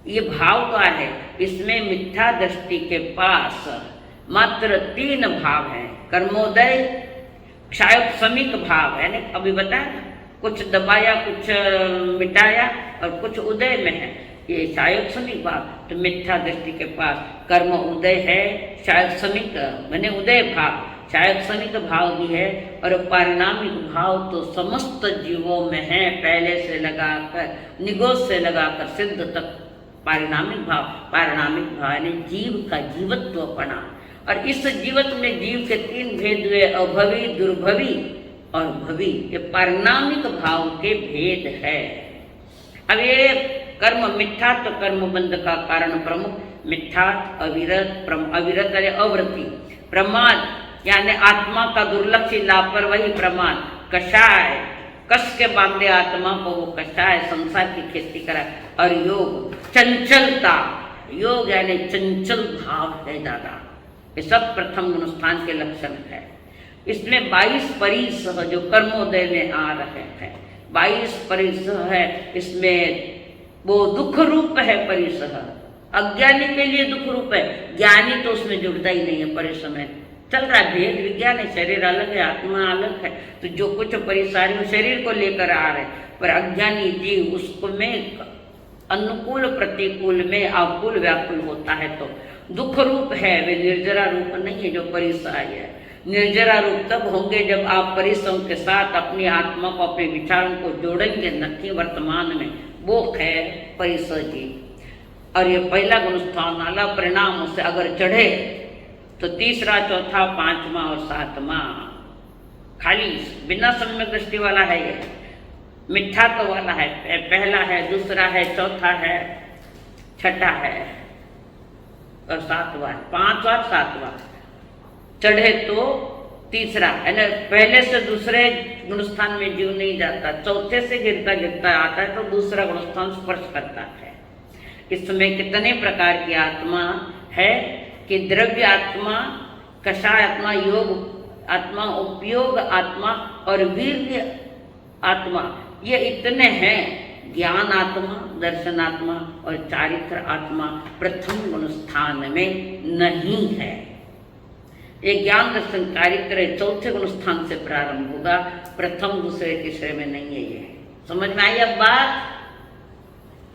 ये भाव क्या है? इसमें मिथ्या दृष्टि के पास मात्र 3 भाव हैं। कर्मोदय, क्षायोपशमिक भाव यानी अभी बताया, कुछ दबाया, कुछ मिटाया, और कुछ उदय में है, ये क्षायोपशमिक भाव। तो मिथ्या दृष्टि के पास कर्म उदय है, क्षायोपशमिक मैंने उदय भाव, क्षायोपशमिक भाव भी है, और पारिणामिक भाव तो समस्त जीवों में है, पहले से लगाकर निगोज से लगाकर सिद्ध तक पारिणामिक भाव। पारिणामिक भाव यानी जीव का जीवत्व पना, और इस जीवत्व में जीव के 3 भेद हुए, अभवी, दुर्भवी और भवी। ये पारिणामिक भाव के भेद है। अब ये कर्म मिथ्या, तो कर्म बंध का कारण प्रमुख मिथ्या, अविरत, अविरत अरे अवृत्ति, प्रमाद यानी आत्मा का दुर्लक्ष्य, लापरवाही, प्रमाद, कषाय कस के बांधे आत्मा को, वो कषाय संसार की खेती करा, और योग चंचलता, योग यानी चंचल भाव है ज्यादा। ये सब प्रथम गुण स्थान के लक्षण है। इसमें 22 परिसह जो कर्मोदय में आ रहे हैं, 22 परिसह है। इसमें वो दुख रूप है परिसह, अज्ञानी के लिए दुख रूप है, ज्ञानी तो उसमें जुड़ता ही नहीं है। परिसह में चल रहा है भेद विज्ञान है, शरीर अलग है, आत्मा अलग है, तो जो कुछ परिसारी शरीर को लेकर आ रहे, पर अज्ञानी जीव उसको में अनुकूल प्रतिकूल में आकुल व्याकुल होता है तो दुख रूप है, वे निर्जरा रूप नहीं है जो परिसाय है। निर्जरा रूप तब होंगे जब आप परिश्रम के साथ अपनी आत्मा को, अपने विचारों को जोड़ेंगे नक्की वर्तमान में, वो है परिसर जी। और ये पहला गुण स्थान वाला परिणाम से अगर चढ़े तो तीसरा, चौथा, पांचवा और सातवां खाली बिना सम्यक दृष्टि वाला है। ये मिथ्या तो वाला है, पहला है, दूसरा है, चौथा है, छठा है और सातवां, पांचवा सातवां। चढ़े तो तीसरा है ना, पहले से दूसरे गुणस्थान में जीव नहीं जाता, चौथे से गिरता गिरता आता है तो दूसरा गुणस्थान स्पर्श करता है। इसमें कितने प्रकार की आत्मा है कि द्रव्य आत्मा, कषाय आत्मा, योग आत्मा, उपयोग आत्मा और वीर्य आत्मा, ये इतने हैं। ज्ञान आत्मा, दर्शन आत्मा और चारित्र आत्मा प्रथम गुण स्थान में नहीं है। ये ज्ञान दर्शन चारित्र चौथे गुण स्थान से प्रारंभ होगा, प्रथम दूसरे तीसरे में नहीं है। ये समझ में आई अब बात?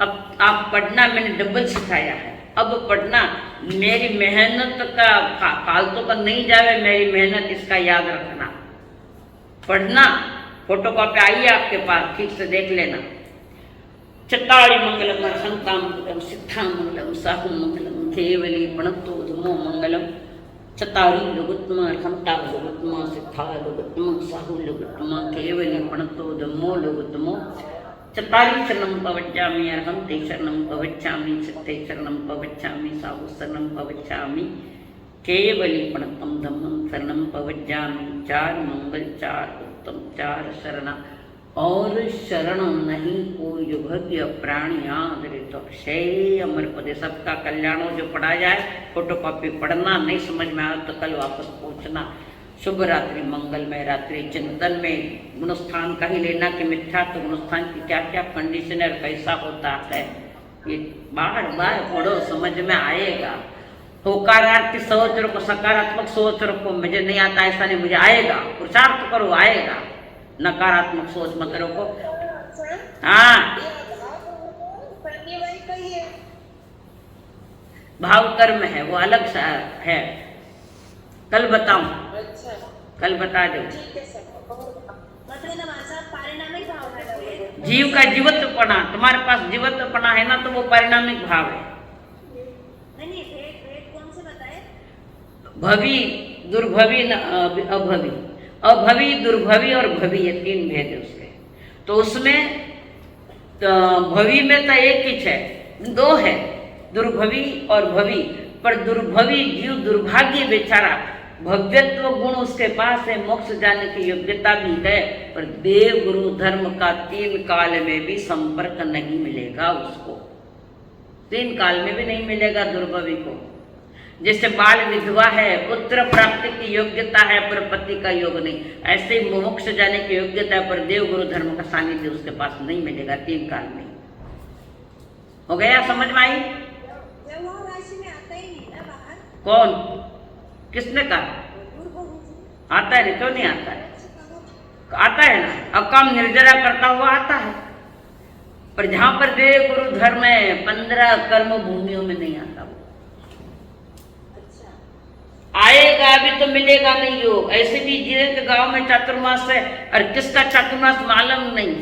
अब आप पढ़ना मैंने डबल सिखाया है, अब पढ़ना मेरी मेहनत का फालतू का नहीं जावे, मेरी मेहनत इसका याद रखना। पढ़ना, फोटो कॉपी आई है आपके पास, ठीक से देख लेना। चताड़ी मंगलम, अर्हंता मंगलम, सिद्धा मंगलम, साहु मंगलम, केवली प्रणतो धमो मंगलम। चतारी लघुत्तम, अर्हंता लघुत्तम, सिद्धा लघुत्तम, साहु लघुत्तम, केवली प्रणतो धमो लघुत्तमो। चतारी शरणं प्रवक्ष्यामि, अर्हन्ते शरणं प्रवक्ष्यामि, सिद्धे शरणं प्रवक्ष्यामि, साहु शरणं प्रवक्ष्यामि, केवली प्रणतं धम्मं शरणं प्रवक्ष्यामि। चार मंगल, चार उत्तम, चार शरण और शरण नहीं कोई जो भव्य प्राणी आदरित अक्षय अमर पदे। सबका कल्याण हो। जो पढ़ा जाए फोटो कॉपी पढ़ना, नहीं समझ में आया तो कल वापस पहुँचना। शुभ रात्रि, मंगलमय रात्रि। चिंतन में गुणस्थान का ही लेना कि मिथ्यात्व गुणस्थान की क्या क्या कंडीशन है, कैसा होता है, ये बार बार पढ़ो, समझ में आएगा। होकारार्थी सोच रखो, सकारात्मक सोच रखो, मुझे नहीं आता ऐसा नहीं, मुझे आएगा, पुरुषार्थ करो आएगा। नकारात्मक सोच मत रखो। हाँ, भाव कर्म है, वो अलग सा है, कल बताऊं। कल बता दो। जीव का जीवत्वपना, तुम्हारे पास जीवत्वपना है ना, तो वो परिणामिक भाव है। भवी, दुर्भवी, अभवी, अभवी, दुर्भवी और भवी, ये तीन भेद है उसके। तो उसमें तो भवी में तो एक ही है, दो है, दुर्भवी और भवी। पर दुर्भवी जीव दुर्भाग्य बेचारा, भव्यत्व गुण उसके पास है, मोक्ष जाने की योग्यता भी है, पर देव गुरु धर्म का तीन काल में भी संपर्क नहीं मिलेगा उसको, तीन काल में भी नहीं मिलेगा दुर्भवी को। जैसे बाल विधवा है, पुत्र प्राप्ति की योग्यता है पर पति का योग नहीं, ऐसे ही मोक्ष जाने की योग्यता है पर देव गुरु धर्म का सानिध्य उसके पास नहीं मिलेगा तीन काल में। हो गया, समझ में आई? कौन, किसने कहा? आता है, क्यों नहीं आता है? आता है ना, अकाम निर्जरा करता हुआ आता है, पर जहां पर देव गुरु धर्म है 15 कर्म भूमियों में नहीं आता वो। आएगा अभी तो मिलेगा नहीं योग। ऐसे भी जिले के गांव में चातुर्मास है और किसका चातुर्मास मालूम नहीं,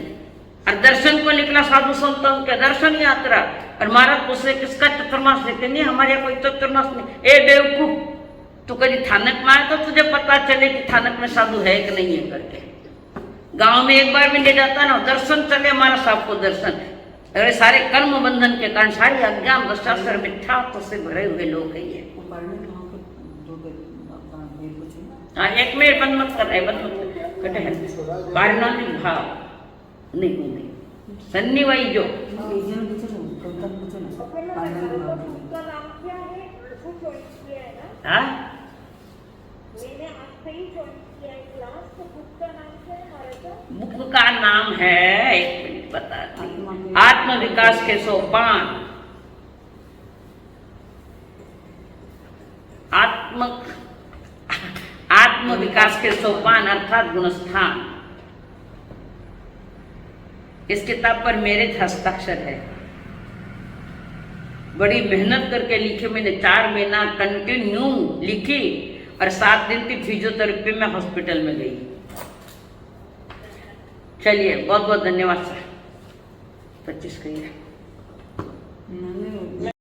और दर्शन को निकला साधु संतों के दर्शन यात्रा, और महाराज पूछे किसका चातुर्मास है? नहीं हमारे यहाँ कोई चातुर्मास नहीं। ए बेवकूफ, तू कभी थानक में आया तो तुझे पता चले कि थानक में साधु है कि नहीं है करके। गांव में एक बार भी ले जाता ना, दर्शन चले हमारा साहब को दर्शन। अरे सारे कर्म बंधन के कारण, सारे अज्ञान भ्रष्टाचार मिथ्यात्व से भरे हुए लोग है ये। हाँ, एक मिनट बंद मत कर रहे, बंद मत कटे है। पारिणामिक भाव नहीं होंगे, सन्निवाई जो बुक का नाम है, एक मिनट बताती। आत्म विकास के सोपान, आत्म विकास के सोपान अर्थात गुणस्थान। इस किताब पर मेरे हस्ताक्षर है, बड़ी मेहनत करके लिखे मैंने, 4 महीना कंटिन्यू लिखी और 7 दिन की फिजियोथेरेपी में हॉस्पिटल में गई। चलिए बहुत बहुत धन्यवाद सर। 25 कहिए।